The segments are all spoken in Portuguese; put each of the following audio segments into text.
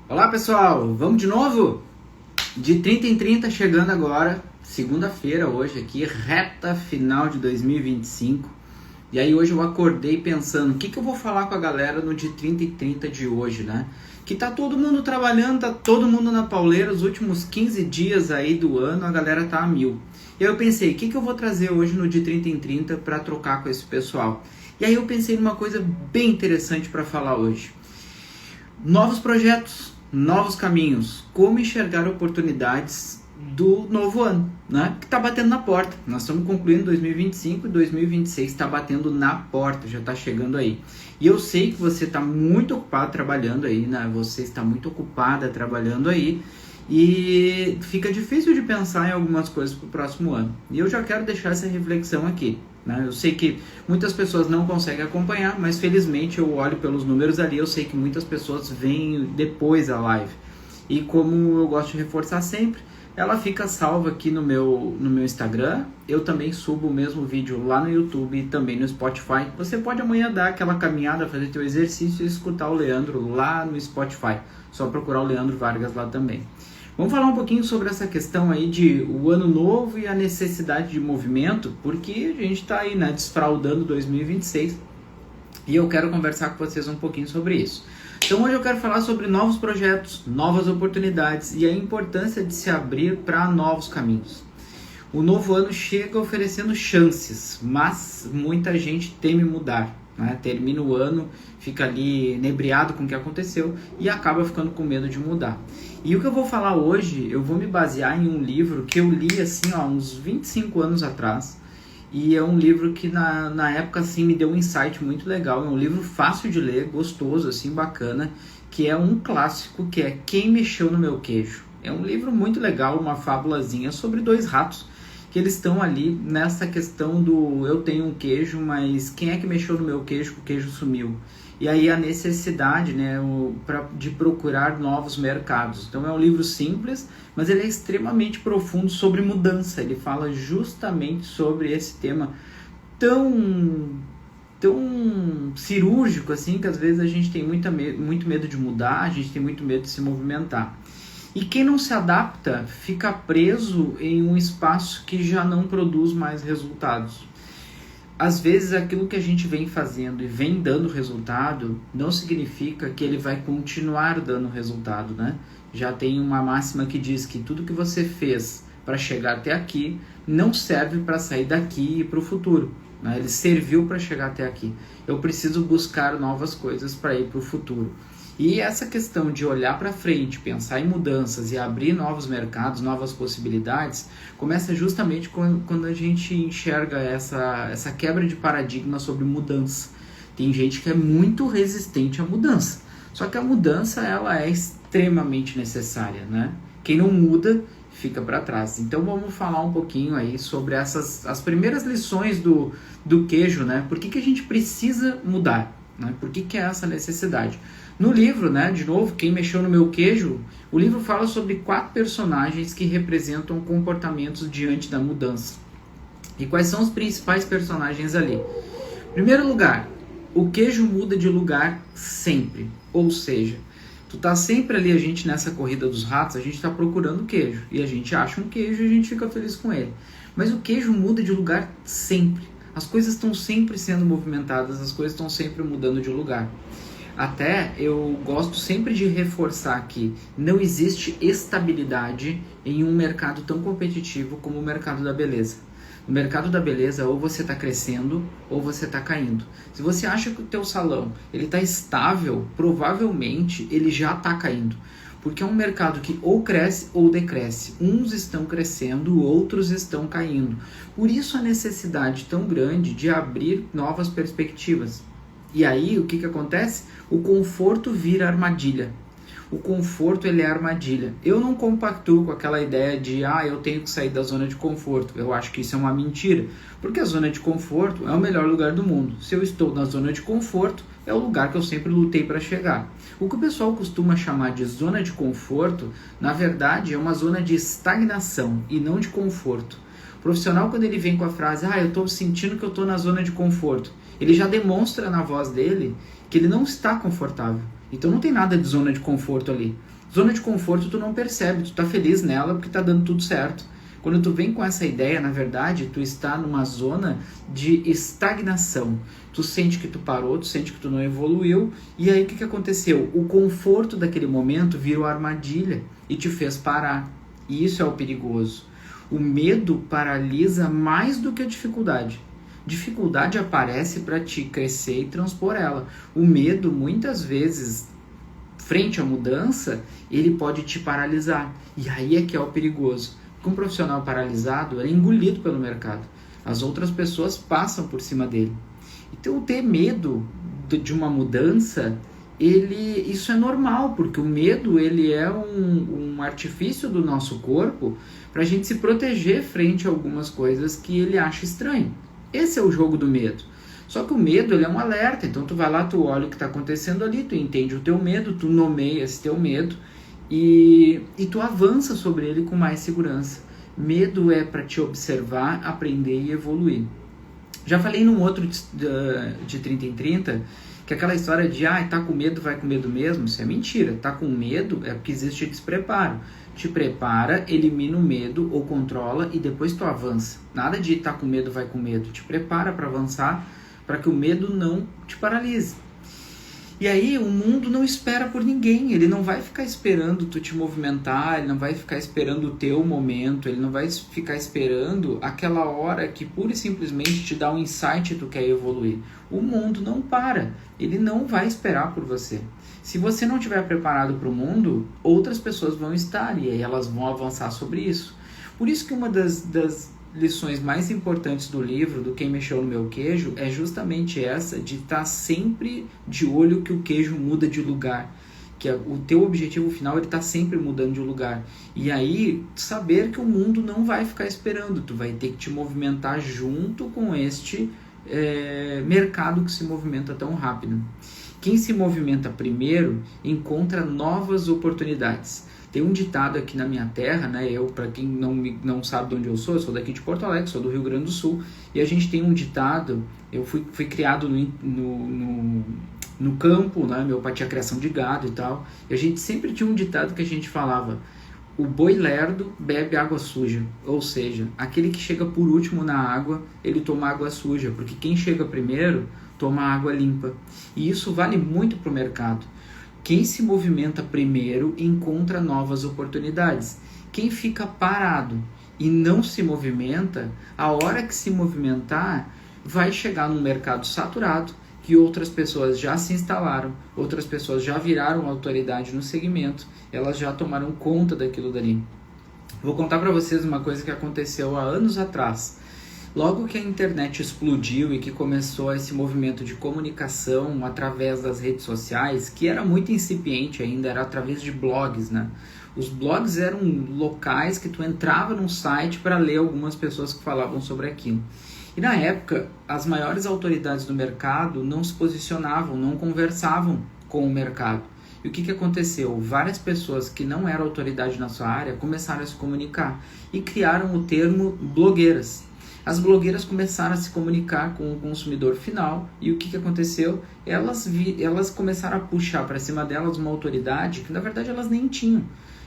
Olá pessoal, vamos de novo? De 30 em 30 chegando agora, segunda-feira hoje aqui, reta final de 2025. E aí hoje eu acordei pensando, o que eu vou falar com a galera no de 30 em 30 de hoje, né? Que tá todo mundo trabalhando, tá todo mundo na pauleira, os últimos 15 dias aí do ano a galera tá a mil. E aí eu pensei, o que eu vou trazer hoje no de 30 em 30 para trocar com esse pessoal? E aí eu pensei numa coisa bem interessante para falar hoje. Novos projetos, novos caminhos, como enxergar oportunidades do novo ano, né? Que está batendo na porta. Nós estamos concluindo 2025 e 2026 está batendo na porta, já está chegando aí. E eu sei que você está muito ocupado trabalhando aí, né? Você está muito ocupada trabalhando aí e fica difícil de pensar em algumas coisas para o próximo ano. E eu já quero deixar essa reflexão aqui. Eu sei que muitas pessoas não conseguem acompanhar, mas felizmente eu olho pelos números ali, eu sei que muitas pessoas veem depois a live. E como eu gosto de reforçar sempre, ela fica salva aqui no meu Instagram. Eu também subo o mesmo vídeo lá no YouTube e também no Spotify. Você pode amanhã dar aquela caminhada, fazer teu exercício e escutar o Leandro lá no Spotify. Só procurar o Leandro Vargas lá também. Vamos falar um pouquinho sobre essa questão aí de o ano novo e a necessidade de movimento, porque a gente está aí, né, desfraudando 2026 e eu quero conversar com vocês um pouquinho sobre isso. Então hoje eu quero falar sobre novos projetos, novas oportunidades e a importância de se abrir para novos caminhos. O novo ano chega oferecendo chances, mas muita gente teme mudar. Termina o ano, fica ali inebriado com o que aconteceu e acaba ficando com medo de mudar. E o que eu vou falar hoje, eu vou me basear em um livro que eu li assim, uns 25 anos atrás. E é um livro que na época assim, me deu um insight muito legal. É um livro fácil de ler, gostoso, assim, bacana, que é um clássico, que é Quem Mexeu no Meu Queijo. É um livro muito legal, uma fábulazinha sobre dois ratos que eles estão ali nessa questão do eu tenho um queijo, mas quem é que mexeu no meu queijo que o queijo sumiu? E aí a necessidade, né, de procurar novos mercados. Então é um livro simples, mas ele é extremamente profundo sobre mudança. Ele fala justamente sobre esse tema tão cirúrgico assim, que às vezes a gente tem muito medo de mudar, a gente tem muito medo de se movimentar. E quem não se adapta fica preso em um espaço que já não produz mais resultados. Às vezes aquilo que a gente vem fazendo e vem dando resultado não significa que ele vai continuar dando resultado, né? Já tem uma máxima que diz que tudo que você fez para chegar até aqui não serve para sair daqui e para o futuro, né? Ele serviu para chegar até aqui. Eu preciso buscar novas coisas para ir para o futuro. E essa questão de olhar para frente, pensar em mudanças e abrir novos mercados, novas possibilidades, começa justamente quando a gente enxerga essa quebra de paradigma sobre mudança. Tem gente que é muito resistente à mudança, só que a mudança ela é extremamente necessária, né? Quem não muda fica para trás. Então vamos falar um pouquinho aí sobre as primeiras lições do queijo, né? Por que a gente precisa mudar? Né? Por que é essa necessidade? No livro, né, de novo, Quem Mexeu no Meu Queijo, o livro fala sobre 4 personagens que representam comportamentos diante da mudança. E quais são os principais personagens ali? Em primeiro lugar, o queijo muda de lugar sempre. Ou seja, tu tá sempre ali, a gente nessa corrida dos ratos, a gente tá procurando queijo. E a gente acha um queijo e a gente fica feliz com ele. Mas o queijo muda de lugar sempre. As coisas estão sempre sendo movimentadas, as coisas estão sempre mudando de lugar. Até eu gosto sempre de reforçar que não existe estabilidade em um mercado tão competitivo como o mercado da beleza. No mercado da beleza, ou você está crescendo ou você está caindo. Se você acha que o teu salão está estável, provavelmente ele já está caindo. Porque é um mercado que ou cresce ou decresce. Uns estão crescendo, outros estão caindo. Por isso a necessidade tão grande de abrir novas perspectivas. E aí o que acontece? O conforto vira armadilha. O conforto ele é armadilha. Eu não compactuo com aquela ideia de eu tenho que sair da zona de conforto. Eu acho que isso é uma mentira. Porque a zona de conforto é o melhor lugar do mundo. Se eu estou na zona de conforto, é o lugar que eu sempre lutei para chegar. O que o pessoal costuma chamar de zona de conforto, na verdade é uma zona de estagnação e não de conforto. O profissional, quando ele vem com a frase, eu estou sentindo que eu estou na zona de conforto, ele já demonstra na voz dele que ele não está confortável. Então não tem nada de zona de conforto ali. Zona de conforto tu não percebe, tu tá feliz nela porque tá dando tudo certo. Quando tu vem com essa ideia, na verdade, tu está numa zona de estagnação. Tu sente que tu parou, tu sente que tu não evoluiu, e aí o que aconteceu? O conforto daquele momento virou armadilha e te fez parar. E isso é o perigoso. O medo paralisa mais do que a dificuldade. Dificuldade aparece para te crescer e transpor ela. O medo, muitas vezes, frente à mudança, ele pode te paralisar. E aí é que é o perigoso. Porque um profissional paralisado é engolido pelo mercado. As outras pessoas passam por cima dele. Então, ter medo de uma mudança, isso é normal, porque o medo ele é um artifício do nosso corpo para a gente se proteger frente a algumas coisas que ele acha estranho. Esse é o jogo do medo. Só que o medo ele é um alerta, então tu vai lá, tu olha o que está acontecendo ali, tu entende o teu medo, tu nomeia esse teu medo e tu avança sobre ele com mais segurança. Medo é para te observar, aprender e evoluir. Já falei num outro de 30 em 30, que aquela história de tá com medo, vai com medo mesmo, isso é mentira. Tá com medo é porque existe despreparo. Te prepara, elimina o medo ou controla e depois tu avança. Nada de tá com medo, vai com medo. Te prepara para avançar, para que o medo não te paralise. E aí o mundo não espera por ninguém, ele não vai ficar esperando tu te movimentar, ele não vai ficar esperando o teu momento, ele não vai ficar esperando aquela hora que pura e simplesmente te dá um insight e tu quer evoluir. O mundo não para, ele não vai esperar por você. Se você não estiver preparado para o mundo, outras pessoas vão estar e aí elas vão avançar sobre isso. Por isso que uma das lições mais importantes do livro, do Quem Mexeu no Meu Queijo, é justamente essa de estar sempre de olho que o queijo muda de lugar, que o teu objetivo final ele está sempre mudando de lugar. E aí, saber que o mundo não vai ficar esperando, tu vai ter que te movimentar junto com este mercado que se movimenta tão rápido. Quem se movimenta primeiro encontra novas oportunidades. Tem um ditado aqui na minha terra, né? Para quem não sabe de onde eu sou daqui de Porto Alegre, sou do Rio Grande do Sul, e a gente tem um ditado, eu fui criado no campo, né? Meu pai tinha criação de gado e tal, e a gente sempre tinha um ditado que a gente falava: o boi lerdo bebe água suja, ou seja, aquele que chega por último na água, ele toma água suja, porque quem chega primeiro toma água limpa. E isso vale muito para o mercado. Quem se movimenta primeiro encontra novas oportunidades. Quem fica parado e não se movimenta, a hora que se movimentar, vai chegar num mercado saturado, que outras pessoas já se instalaram, outras pessoas já viraram autoridade no segmento, elas já tomaram conta daquilo dali. Vou contar para vocês uma coisa que aconteceu há anos atrás. Logo que a internet explodiu e que começou esse movimento de comunicação através das redes sociais, que era muito incipiente ainda, era através de blogs, né? Os blogs eram locais que tu entrava num site para ler algumas pessoas que falavam sobre aquilo. E na época, as maiores autoridades do mercado não se posicionavam, não conversavam com o mercado. E o que aconteceu? Várias pessoas que não eram autoridade na sua área começaram a se comunicar e criaram o termo blogueiras. As blogueiras começaram a se comunicar com o consumidor final e o que aconteceu? Elas começaram a puxar para cima delas uma autoridade que na verdade elas nem tinham.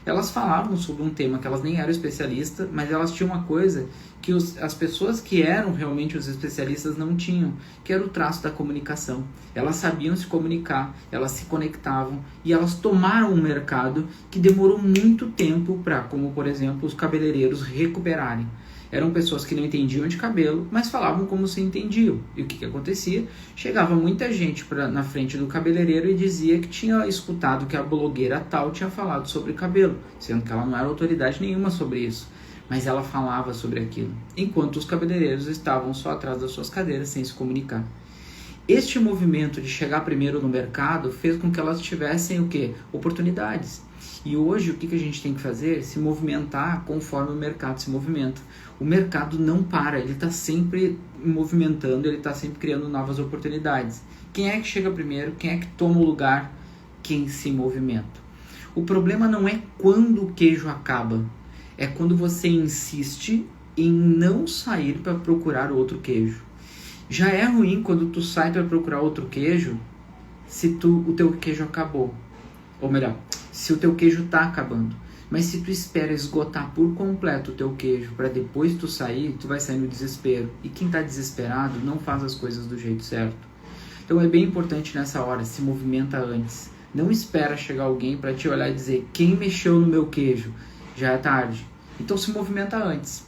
Elas falavam sobre um tema que elas nem eram especialistas, mas elas tinham uma coisa que as pessoas que eram realmente os especialistas não tinham, que era o traço da comunicação. Elas sabiam se comunicar, elas se conectavam e elas tomaram um mercado que demorou muito tempo para, como por exemplo, os cabeleireiros recuperarem. Eram pessoas que não entendiam de cabelo, mas falavam como se entendiam. E o que acontecia? Chegava muita gente na frente do cabeleireiro e dizia que tinha escutado que a blogueira tal tinha falado sobre cabelo, sendo que ela não era autoridade nenhuma sobre isso. Mas ela falava sobre aquilo, enquanto os cabeleireiros estavam só atrás das suas cadeiras sem se comunicar. Este movimento de chegar primeiro no mercado fez com que elas tivessem o quê? Oportunidades. E hoje o que a gente tem que fazer? Se movimentar conforme o mercado se movimenta. O mercado não para, ele está sempre movimentando, ele está sempre criando novas oportunidades. Quem é que chega primeiro? Quem é que toma o lugar? Quem se movimenta. O problema não é quando o queijo acaba, é quando você insiste em não sair para procurar outro queijo. Já é ruim quando tu sai para procurar outro queijo se o teu queijo acabou. Ou melhor, se o teu queijo está acabando. Mas se tu espera esgotar por completo o teu queijo para depois tu sair, tu vai sair no desespero. E quem está desesperado não faz as coisas do jeito certo. Então é bem importante nessa hora, se movimenta antes. Não espera chegar alguém para te olhar e dizer, quem mexeu no meu queijo? Já é tarde. Então se movimenta antes.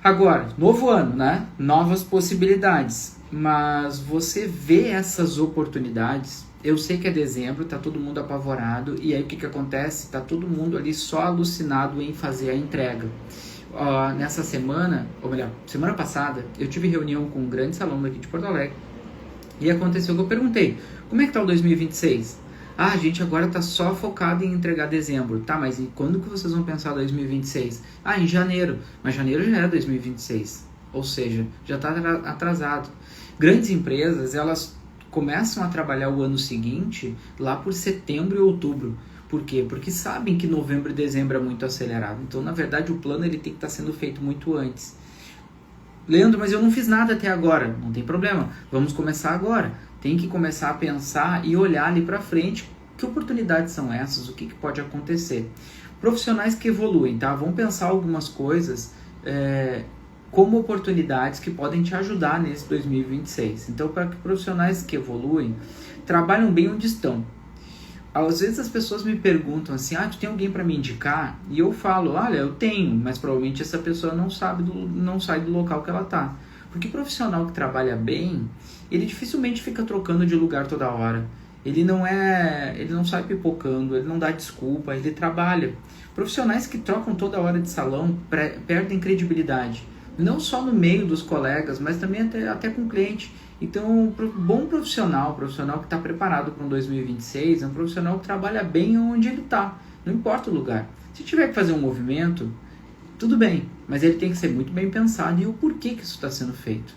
Agora, novo ano, né? Novas possibilidades. Mas você vê essas oportunidades. Eu sei que é dezembro, tá todo mundo apavorado. E aí o que acontece? Tá todo mundo ali só alucinado em fazer a entrega. Nessa semana, ou melhor, semana passada, eu tive reunião com um grande salão daqui de Porto Alegre. E aconteceu que eu perguntei, como é que tá o 2026? A gente agora tá só focado em entregar dezembro. Tá, mas e quando que vocês vão pensar 2026? Em janeiro. Mas janeiro já é 2026. Ou seja, já tá atrasado. Grandes empresas, elas começam a trabalhar o ano seguinte lá por setembro e outubro. Por quê? Porque sabem que novembro e dezembro é muito acelerado. Então, na verdade, o plano ele tem que estar sendo feito muito antes. Leandro, mas eu não fiz nada até agora. Não tem problema. Vamos começar agora. Tem que começar a pensar e olhar ali para frente. Que oportunidades são essas? O que pode acontecer? Profissionais que evoluem, tá? Vamos pensar algumas coisas como oportunidades que podem te ajudar nesse 2026. Então, para que profissionais que evoluem, trabalham bem onde estão. Às vezes as pessoas me perguntam assim, tu tem alguém para me indicar? E eu falo, olha, eu tenho, mas provavelmente essa pessoa não sai do local que ela está. Porque profissional que trabalha bem, ele dificilmente fica trocando de lugar toda hora. Ele não sai pipocando, ele não dá desculpa, ele trabalha. Profissionais que trocam toda hora de salão perdem credibilidade. Não só no meio dos colegas, mas também até com o cliente. Então, um bom profissional que está preparado para um 2026, é um profissional que trabalha bem onde ele está, não importa o lugar. Se tiver que fazer um movimento, tudo bem, mas ele tem que ser muito bem pensado e o porquê que isso está sendo feito.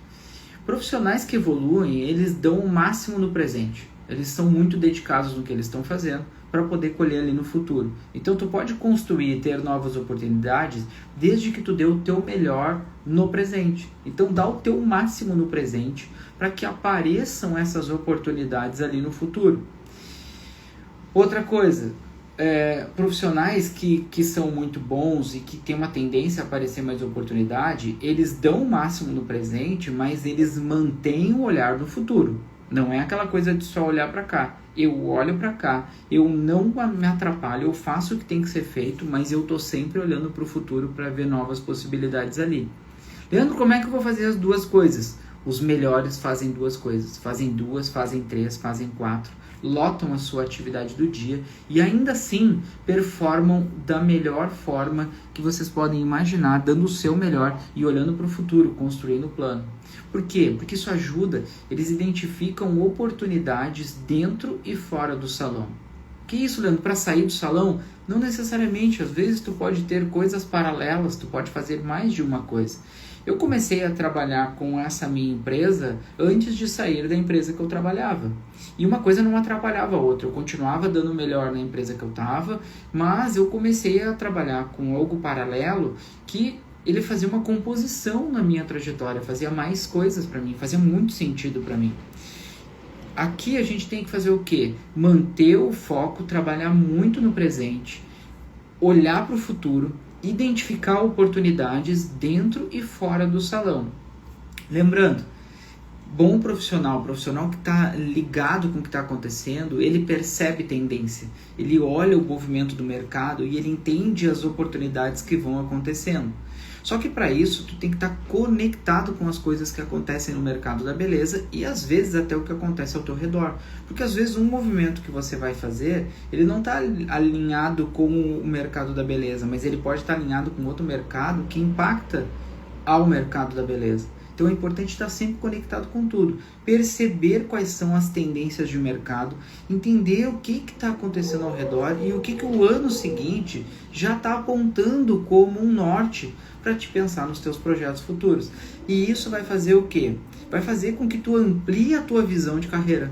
Profissionais que evoluem, eles dão o máximo no presente. Eles são muito dedicados no que eles estão fazendo para poder colher ali no futuro. Então, tu pode construir e ter novas oportunidades desde que tu dê o teu melhor no presente. Então, dá o teu máximo no presente para que apareçam essas oportunidades ali no futuro. Outra coisa, profissionais que são muito bons e que têm uma tendência a aparecer mais oportunidade, eles dão o máximo no presente, mas eles mantêm o olhar no futuro. Não é aquela coisa de só olhar para cá. Eu olho para cá, eu não me atrapalho, eu faço o que tem que ser feito, mas eu estou sempre olhando para o futuro para ver novas possibilidades ali. Leandro, como é que eu vou fazer as duas coisas? Os melhores fazem duas coisas. Fazem duas, fazem três, fazem quatro. Lotam a sua atividade do dia e ainda assim performam da melhor forma que vocês podem imaginar, dando o seu melhor e olhando para o futuro, construindo o plano. Por quê? Porque isso ajuda, eles identificam oportunidades dentro e fora do salão. Que isso, Leandro? Para sair do salão? Não necessariamente, às vezes tu pode ter coisas paralelas, tu pode fazer mais de uma coisa. Eu comecei a trabalhar com essa minha empresa antes de sair da empresa que eu trabalhava. E uma coisa não atrapalhava a outra. Eu continuava dando o melhor na empresa que eu estava, mas eu comecei a trabalhar com algo paralelo que ele fazia uma composição na minha trajetória, fazia mais coisas para mim, fazia muito sentido para mim. Aqui a gente tem que fazer o quê? Manter o foco, trabalhar muito no presente, olhar para o futuro, identificar oportunidades dentro e fora do salão. Lembrando, bom profissional que está ligado com o que está acontecendo, ele percebe tendência, ele olha o movimento do mercado e ele entende as oportunidades que vão acontecendo. Só que para isso, tu tem que estar conectado com as coisas que acontecem no mercado da beleza e às vezes até o que acontece ao teu redor. Porque às vezes um movimento que você vai fazer, ele não está alinhado com o mercado da beleza, mas ele pode estar alinhado com outro mercado que impacta ao mercado da beleza. Então é importante estar sempre conectado com tudo, perceber quais são as tendências de mercado, entender o que está acontecendo ao redor e o que o ano seguinte já está apontando como um norte para te pensar nos teus projetos futuros. E isso vai fazer o quê? Vai fazer com que tu amplie a tua visão de carreira.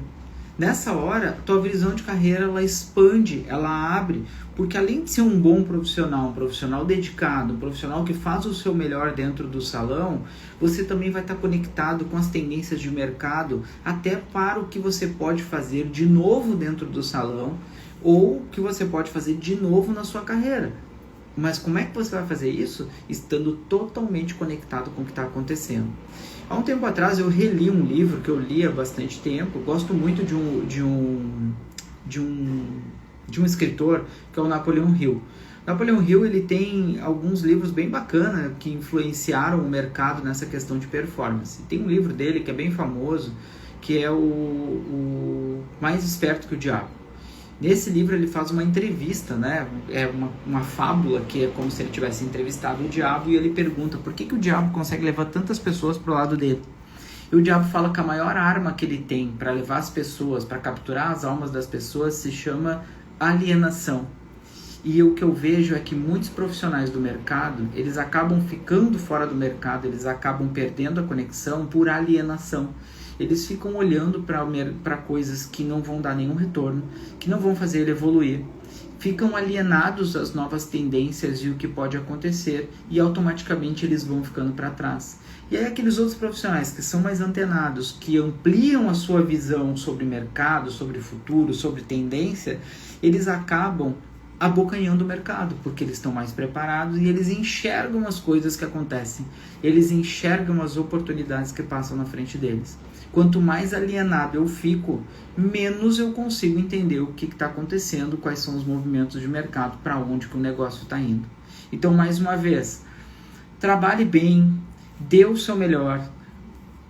Nessa hora, tua visão de carreira ela expande, ela abre, porque além de ser um bom profissional, um profissional dedicado, um profissional que faz o seu melhor dentro do salão, você também vai estar conectado com as tendências de mercado, até para o que você pode fazer de novo dentro do salão, ou o que você pode fazer de novo na sua carreira. Mas como é que você vai fazer isso? Estando totalmente conectado com o que está acontecendo. Há um tempo atrás eu reli um livro que eu li há bastante tempo. Eu gosto muito de um escritor que é o Napoleon Hill. Napoleon Hill ele tem alguns livros bem bacanas que influenciaram o mercado nessa questão de performance. Tem um livro dele que é bem famoso, que é o Mais Esperto que o Diabo. Nesse livro ele faz uma entrevista, né? É uma fábula que é como se ele tivesse entrevistado o diabo e ele pergunta por que o diabo consegue levar tantas pessoas para o lado dele. E o diabo fala que a maior arma que ele tem para levar as pessoas, para capturar as almas das pessoas, se chama alienação. E o que eu vejo é que muitos profissionais do mercado, eles acabam ficando fora do mercado, eles acabam perdendo a conexão por alienação. Eles ficam olhando para coisas que não vão dar nenhum retorno, que não vão fazer ele evoluir. Ficam alienados às novas tendências e o que pode acontecer e automaticamente eles vão ficando para trás. E aí aqueles outros profissionais que são mais antenados, que ampliam a sua visão sobre mercado, sobre futuro, sobre tendência, eles acabam abocanhando o mercado, porque eles estão mais preparados e eles enxergam as coisas que acontecem, eles enxergam as oportunidades que passam na frente deles. Quanto mais alienado eu fico, menos eu consigo entender o que está acontecendo, quais são os movimentos de mercado, para onde que o negócio está indo. Então, mais uma vez, trabalhe bem, dê o seu melhor,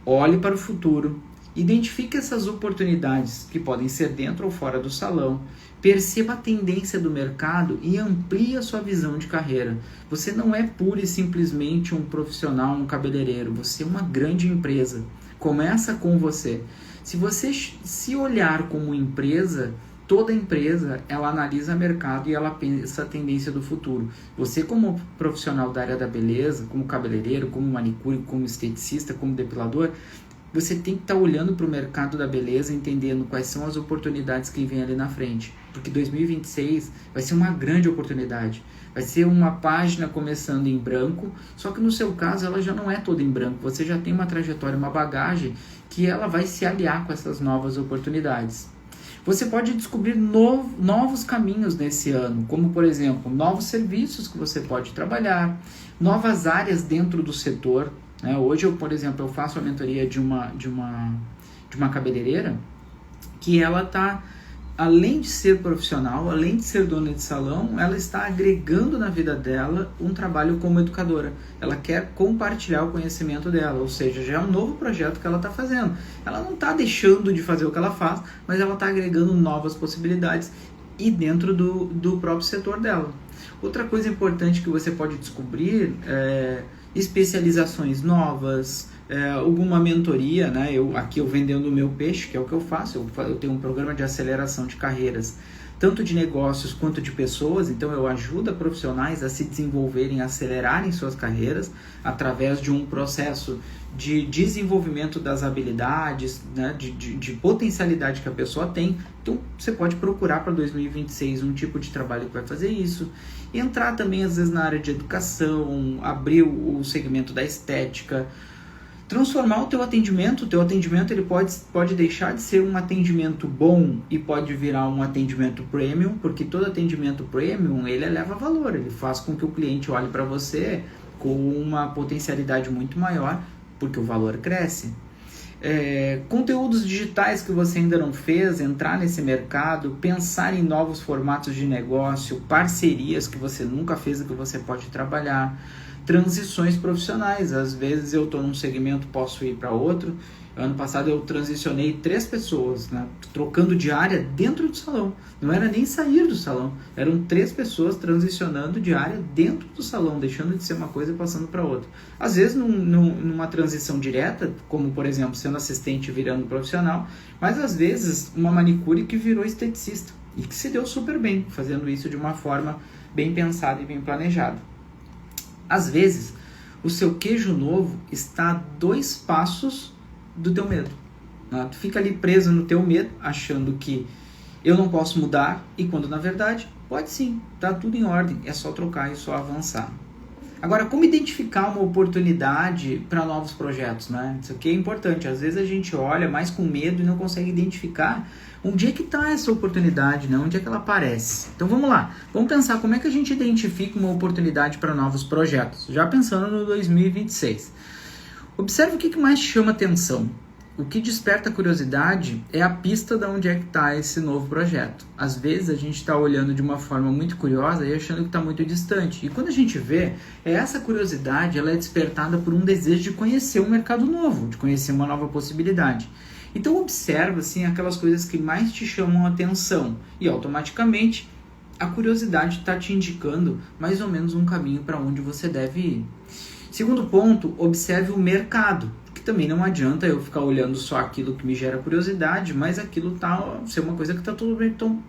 olhe para o futuro, identifique essas oportunidades que podem ser dentro ou fora do salão, perceba a tendência do mercado e amplie a sua visão de carreira. Você não é pura e simplesmente um profissional, um cabeleireiro, você é uma grande empresa. Começa com você. Se você se olhar como empresa, toda empresa, ela analisa o mercado e ela pensa a tendência do futuro. Você como profissional da área da beleza, como cabeleireiro, como manicure, como esteticista, como depilador, você tem que estar olhando para o mercado da beleza, entendendo quais são as oportunidades que vem ali na frente. Porque 2026 vai ser uma grande oportunidade. Vai ser uma página começando em branco, só que no seu caso ela já não é toda em branco. Você já tem uma trajetória, uma bagagem que ela vai se aliar com essas novas oportunidades. Você pode descobrir novos caminhos nesse ano, como por exemplo, novos serviços que você pode trabalhar, novas áreas dentro do setor. Hoje, por exemplo, eu faço a mentoria de uma cabeleireira que ela está, além de ser profissional, além de ser dona de salão, ela está agregando na vida dela um trabalho como educadora. Ela quer compartilhar o conhecimento dela, ou seja, já é um novo projeto que ela está fazendo. Ela não está deixando de fazer o que ela faz, mas ela está agregando novas possibilidades e dentro do próprio setor dela. Outra coisa importante que você pode descobrir é especializações novas, alguma mentoria, né? Aqui eu vendendo o meu peixe, que é o que eu faço, eu tenho um programa de aceleração de carreiras, tanto de negócios quanto de pessoas, então eu ajudo profissionais a se desenvolverem, a acelerarem suas carreiras através de um processo de desenvolvimento das habilidades, né? de potencialidade que a pessoa tem. Então você pode procurar para 2026 um tipo de trabalho que vai fazer isso, e entrar também às vezes na área de educação, abrir o segmento da estética, transformar o teu atendimento ele pode deixar de ser um atendimento bom e pode virar um atendimento premium, porque todo atendimento premium, ele eleva valor, ele faz com que o cliente olhe para você com uma potencialidade muito maior, porque o valor cresce. Conteúdos digitais que você ainda não fez, entrar nesse mercado, pensar em novos formatos de negócio, parcerias que você nunca fez e que você pode trabalhar, transições profissionais. Às vezes eu estou num segmento, posso ir para outro. Ano passado eu transicionei 3 pessoas, né, trocando de área dentro do salão. Não era nem sair do salão, eram 3 pessoas transicionando de área dentro do salão, deixando de ser uma coisa e passando para outra. Às vezes numa transição direta, como por exemplo sendo assistente e virando profissional, mas às vezes uma manicure que virou esteticista e que se deu super bem, fazendo isso de uma forma bem pensada e bem planejada. Às vezes o seu queijo novo está a 2 passos do teu medo. né? Tu fica ali preso no teu medo, achando que eu não posso mudar, e quando na verdade pode sim, tá tudo em ordem, é só trocar e só avançar. Agora, como identificar uma oportunidade para novos projetos, né? Isso aqui é importante. Às vezes a gente olha mais com medo e não consegue identificar onde é que está essa oportunidade, né? Onde é que ela aparece. Então vamos lá, vamos pensar como é que a gente identifica uma oportunidade para novos projetos, já pensando no 2026. Observe o que mais te chama atenção. O que desperta curiosidade é a pista de onde é que está esse novo projeto. Às vezes a gente está olhando de uma forma muito curiosa e achando que está muito distante. E quando a gente vê, essa curiosidade ela é despertada por um desejo de conhecer um mercado novo, de conhecer uma nova possibilidade. Então observa assim, aquelas coisas que mais te chamam a atenção e automaticamente a curiosidade está te indicando mais ou menos um caminho para onde você deve ir. Segundo ponto, observe o mercado. Também não adianta eu ficar olhando só aquilo que me gera curiosidade, mas aquilo ser uma coisa que está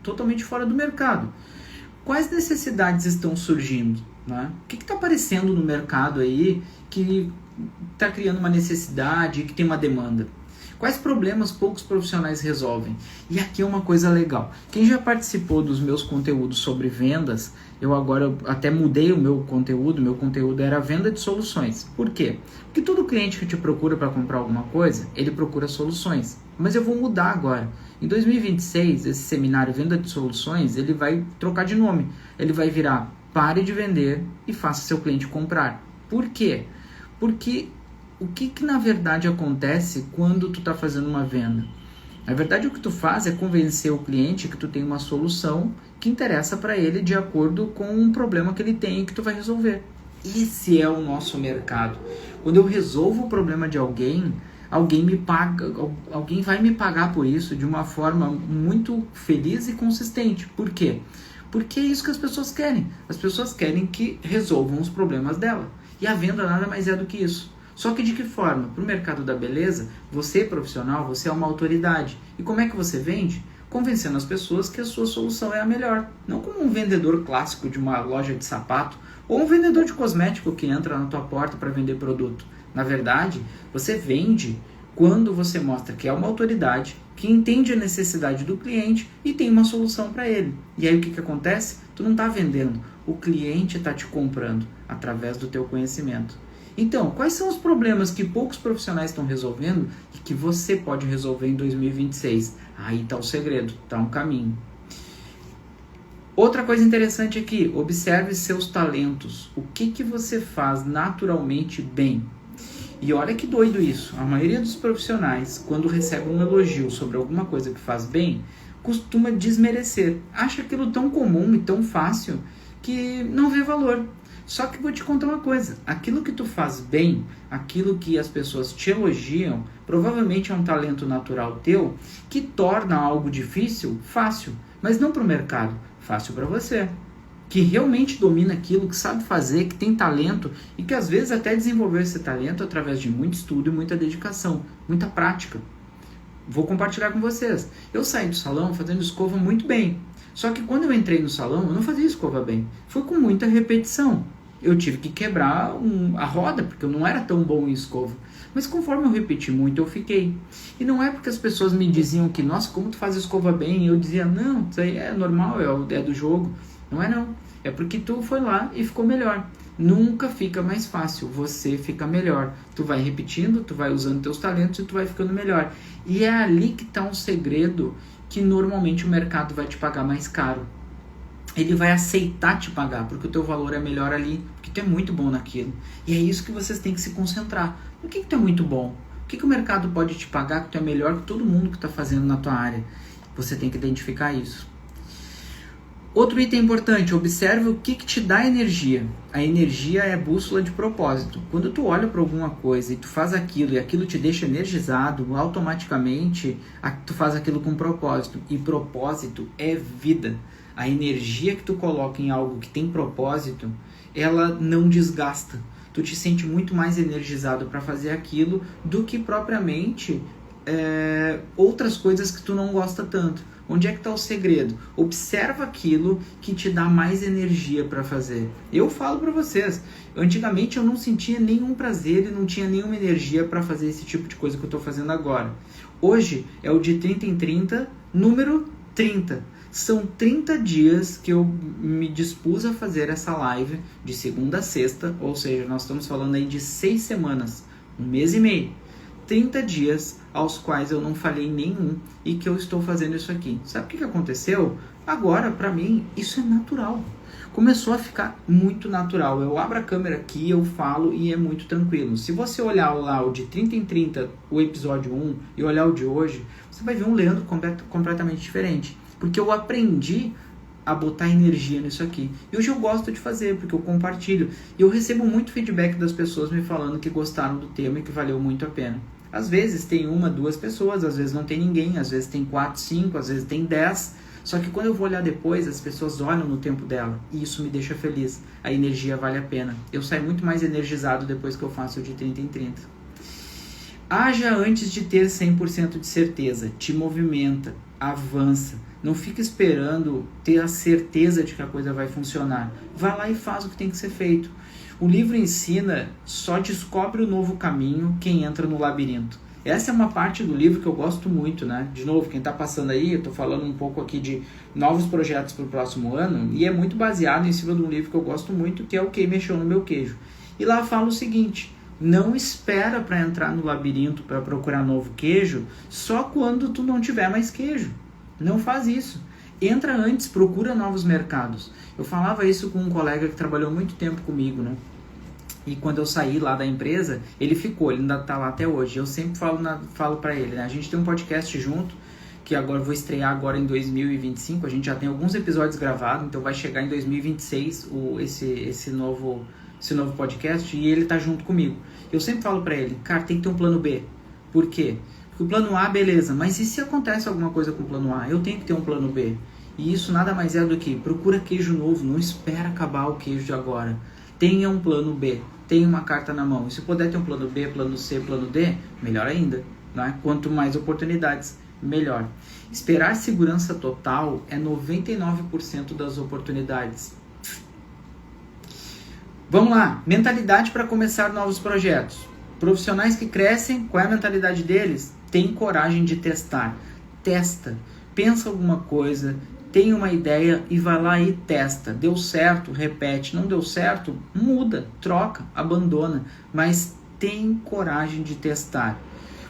totalmente fora do mercado. Quais necessidades estão surgindo? Né? O que está aparecendo no mercado aí que está criando uma necessidade e que tem uma demanda? Quais problemas poucos profissionais resolvem? E aqui é uma coisa legal. Quem já participou dos meus conteúdos sobre vendas, eu agora até mudei o meu conteúdo era venda de soluções. Por quê? Porque todo cliente que te procura para comprar alguma coisa, ele procura soluções. Mas eu vou mudar agora. Em 2026, esse seminário Venda de Soluções, ele vai trocar de nome. Ele vai virar Pare de Vender e Faça Seu Cliente Comprar. Por quê? Porque o que na verdade acontece quando tu está fazendo uma venda? Na verdade, o que tu faz é convencer o cliente que tu tem uma solução que interessa para ele de acordo com um problema que ele tem e que tu vai resolver. Esse é o nosso mercado. Quando eu resolvo o problema de alguém, alguém me paga, alguém vai me pagar por isso de uma forma muito feliz e consistente. Por quê? Porque é isso que as pessoas querem. As pessoas querem que resolvam os problemas dela. E a venda nada mais é do que isso. Só que de que forma? Para o mercado da beleza, você profissional, você é uma autoridade. E como é que você vende? Convencendo as pessoas que a sua solução é a melhor. Não como um vendedor clássico de uma loja de sapato ou um vendedor de cosmético que entra na tua porta para vender produto. Na verdade, você vende quando você mostra que é uma autoridade, que entende a necessidade do cliente e tem uma solução para ele. E aí o que acontece? Tu não está vendendo, o cliente está te comprando através do teu conhecimento. Então, quais são os problemas que poucos profissionais estão resolvendo e que você pode resolver em 2026? Aí está o segredo, está um caminho. Outra coisa interessante aqui, observe seus talentos. O que você faz naturalmente bem? E olha que doido isso. A maioria dos profissionais, quando recebe um elogio sobre alguma coisa que faz bem, costuma desmerecer. Acha aquilo tão comum e tão fácil que não vê valor. Só que vou te contar uma coisa, aquilo que tu faz bem, aquilo que as pessoas te elogiam, provavelmente é um talento natural teu que torna algo difícil fácil, mas não para o mercado, fácil para você, que realmente domina aquilo, que sabe fazer, que tem talento e que às vezes até desenvolveu esse talento através de muito estudo e muita dedicação, muita prática. Vou compartilhar com vocês. Eu saí do salão fazendo escova muito bem, só que quando eu entrei no salão eu não fazia escova bem, foi com muita repetição. Eu tive que quebrar a roda, porque eu não era tão bom em escova. Mas conforme eu repeti muito, eu fiquei. E não é porque as pessoas me diziam que, nossa, como tu faz escova bem? E eu dizia, não, isso aí é normal, é do jogo. Não é não. É porque tu foi lá e ficou melhor. Nunca fica mais fácil, você fica melhor. Tu vai repetindo, tu vai usando teus talentos e tu vai ficando melhor. E é ali que está um segredo que normalmente o mercado vai te pagar mais caro. Ele vai aceitar te pagar, porque o teu valor é melhor ali, porque tu é muito bom naquilo. E é isso que vocês têm que se concentrar. No que tu é muito bom? O que o mercado pode te pagar que tu é melhor que todo mundo que está fazendo na tua área? Você tem que identificar isso. Outro item importante, observe o que te dá energia. A energia é bússola de propósito. Quando tu olha para alguma coisa e tu faz aquilo e aquilo te deixa energizado, automaticamente tu faz aquilo com propósito. E propósito é vida. A energia que tu coloca em algo que tem propósito, ela não desgasta. Tu te sente muito mais energizado para fazer aquilo do que propriamente outras coisas que tu não gosta tanto. Onde é que está o segredo? Observa aquilo que te dá mais energia para fazer. Eu falo para vocês, antigamente eu não sentia nenhum prazer e não tinha nenhuma energia para fazer esse tipo de coisa que eu estou fazendo agora. Hoje é o de 30 em 30, número 30. São 30 dias que eu me dispus a fazer essa live de segunda a sexta, ou seja, nós estamos falando aí de 6 semanas, 1 mês e meio. 30 dias aos quais eu não falhei nenhum e que eu estou fazendo isso aqui. Sabe o que aconteceu? Agora, para mim, isso é natural. Começou a ficar muito natural. Eu abro a câmera aqui, eu falo e é muito tranquilo. Se você olhar lá o de 30 em 30, o episódio 1, e olhar o de hoje, você vai ver um Leandro completamente diferente. Porque eu aprendi a botar energia nisso aqui. E hoje eu gosto de fazer, porque eu compartilho. E eu recebo muito feedback das pessoas me falando que gostaram do tema e que valeu muito a pena. Às vezes tem 1, 2 pessoas, às vezes não tem ninguém, às vezes tem 4, 5, às vezes tem 10. Só que quando eu vou olhar depois, as pessoas olham no tempo dela. E isso me deixa feliz. A energia vale a pena. Eu saio muito mais energizado depois que eu faço o de 30 em 30. Haja antes de ter 100% de certeza. Te movimenta, avança. Não fica esperando ter a certeza de que a coisa vai funcionar. Vai lá e faz o que tem que ser feito. O livro ensina, só descobre o novo caminho quem entra no labirinto. Essa é uma parte do livro que eu gosto muito, né? De novo, quem está passando aí, eu estou falando um pouco aqui de novos projetos para o próximo ano, e é muito baseado em cima de um livro que eu gosto muito, que é o Quem Mexeu no Meu Queijo. E lá fala o seguinte: não espera para entrar no labirinto para procurar novo queijo só quando tu não tiver mais queijo. Não faz isso. Entra antes, procura novos mercados. Eu falava isso com um colega que trabalhou muito tempo comigo, né? E quando eu saí lá da empresa, ele ficou, ele ainda está lá até hoje. Eu sempre falo para ele, né? A gente tem um podcast junto, que agora eu vou estrear agora em 2025. A gente já tem alguns episódios gravados, então vai chegar em 2026 esse novo podcast, e ele tá junto comigo. Eu sempre falo para ele, cara, tem que ter um plano B. Por quê? Porque o plano A, beleza, mas e se acontece alguma coisa com o plano A? Eu tenho que ter um plano B. E isso nada mais é do que procura queijo novo, não espera acabar o queijo de agora. Tenha um plano B, tenha uma carta na mão. E se puder ter um plano B, plano C, plano D, melhor ainda, né? Quanto mais oportunidades, melhor. Esperar segurança total é 99% das oportunidades. Vamos lá, mentalidade para começar novos projetos. Profissionais que crescem, qual é a mentalidade deles? Tem coragem de testar. Testa, pensa alguma coisa, tem uma ideia e vai lá e testa. Deu certo, repete. Não deu certo, muda, troca, abandona. Mas tem coragem de testar.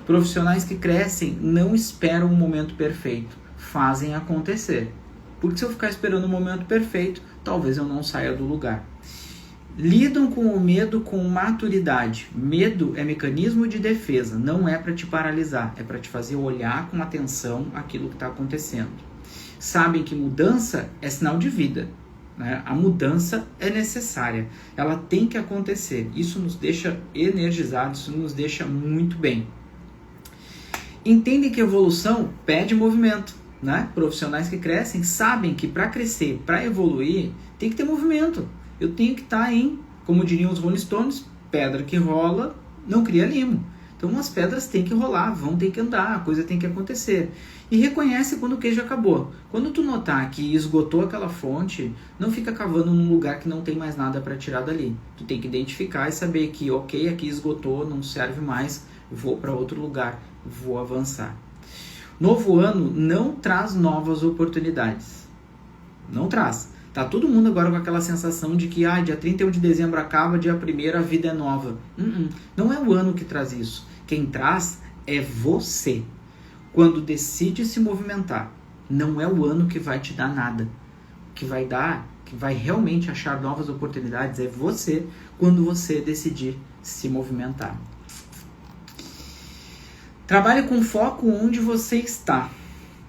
Profissionais que crescem não esperam um momento perfeito. Fazem acontecer. Porque se eu ficar esperando o momento perfeito, talvez eu não saia do lugar. Lidam com o medo com maturidade. Medo é mecanismo de defesa. Não é para te paralisar. É para te fazer olhar com atenção aquilo que está acontecendo. Sabem que mudança é sinal de vida, né? A mudança é necessária, ela tem que acontecer. Isso nos deixa energizados, isso nos deixa muito bem. Entendem que evolução pede movimento, né? Profissionais que crescem sabem que para crescer, para evoluir, tem que ter movimento. Eu tenho que estar como diriam os Rolling Stones, pedra que rola não cria limo. Então as pedras têm que rolar, vão ter que andar, a coisa tem que acontecer. E reconhece quando o queijo acabou. Quando tu notar que esgotou aquela fonte, não fica cavando num lugar que não tem mais nada para tirar dali. Tu tem que identificar e saber que, ok, aqui esgotou, não serve mais, vou para outro lugar, vou avançar. Novo ano não traz novas oportunidades. Não traz. Tá todo mundo agora com aquela sensação de que dia 31 de dezembro acaba, dia 1º a vida é nova. Não é o ano que traz isso. Quem traz é você. Quando decide se movimentar, não é o ano que vai te dar nada. O que vai dar, que vai realmente achar novas oportunidades é você, quando você decidir se movimentar. Trabalhe com foco onde você está,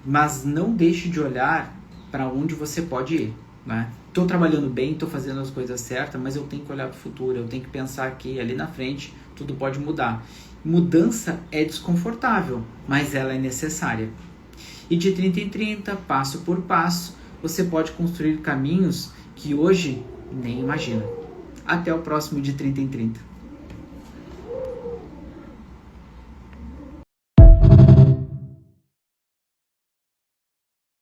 mas não deixe de olhar para onde você pode ir. Estou trabalhando bem, estou fazendo as coisas certas, mas eu tenho que olhar para o futuro, eu tenho que pensar que ali na frente tudo pode mudar. Mudança é desconfortável, mas ela é necessária. E de 30 em 30, passo por passo, você pode construir caminhos que hoje nem imagina. Até o próximo de 30 em 30.